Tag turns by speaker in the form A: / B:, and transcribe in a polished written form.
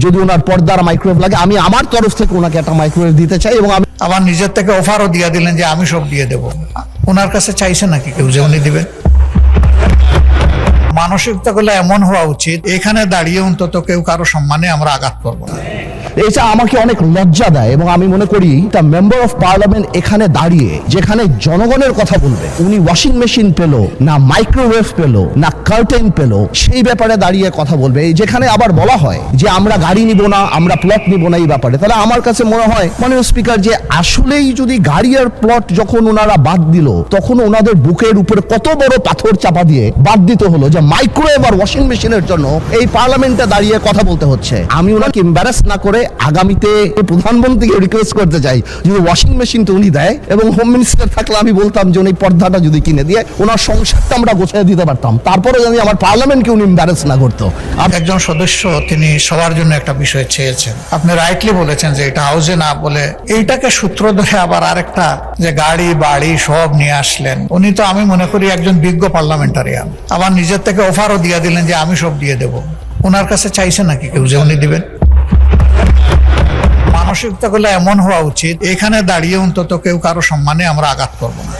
A: যদি ওনার পর্দার মাইক্রোওয়েভ লাগে আমি আমার তরফ থেকে ওনাকে একটা মাইক্রোওয়েভ দিতে চাই, এবং আমি
B: আবার নিজের থেকে অফারও দিয়ে দিলেন যে আমি সব দিয়ে দেব। ওনার কাছে চাইছে নাকি কেউ যে উনি দিবেন? মানসিকতাগুলো এমন হওয়া উচিত, এখানে দাঁড়িয়ে অন্তত কেউ কারো সম্মানে আমরা আঘাত করবো না।
A: এটা আমাকে অনেক লজ্জা দেয়, এবং আমি মনে করি তা মেম্বার অফ পার্লামেন্ট এখানে দাঁড়িয়ে যেখানে জনগণের কথা বলবে, উনি ওয়াশিং মেশিন পেলো না, মাইক্রোওয়েভ পেলো না, কার্টেন পেলো, সেই ব্যাপারে দাঁড়িয়ে কথা বলবে। যেখানে আবার বলা হয় যে আমরা গাড়ি নিব না, আমরা প্লট নিব না, এই ব্যাপারে তাহলে আমার কাছে মনে হয় মাননীয় স্পিকার যে আসলেই যদি গাড়ি আর প্লট যখন ওনারা বাদ দিল, তখন ওনাদের বুকের উপরে কত বড় পাথর চাপা দিয়ে বাদ দিতে হলো যে মাইক্রোওয়েভ আর ওয়াশিং মেশিনের জন্য এই পার্লামেন্টে দাঁড়িয়ে কথা বলতে হচ্ছে। আমি ওনাকে এম্বারাস না করে আগামীতে প্রধানমন্ত্রীকে রিকোয়েস্ট করতে চাই যদি ওয়াশিং মেশিনটা উনি দেয়, এবং হোম মিনিস্টার থাকলে আমি বলতাম যে উনি পর্দাটা যদি কিনে দিয়ে ওনার সংসারটা আমরা গোছায় দিতে পারতাম, তারপরে যদি আমার পার্লামেন্টকে উনি এম্বারাস না করতো।
B: একজন সদস্য তিনি সবার জন্য একটা বিষয় চেয়েছেন, আপনি রাইটলি বলেছেন যে এটা হাউজে না বলে এইটাকে সূত্র ধরে আবার আরেকটা যে গাড়ি বাড়ি সব নিয়ে আসলেন। উনি তো আমি মনে করি একজন বিজ্ঞ পার্লামেন্টারিয়ান, আবার নিজের থেকে অফারও দিয়ে দিলেন যে আমি সব দিয়ে দেব। ওনার কাছে চাইছে নাকি কেউ যে উনি দিবেন? মানসিকতাগুলো এমন হওয়া উচিত, এখানে দাঁড়িয়ে অন্তত কেউ কারো সম্মানে আমরা আঘাত করবো না।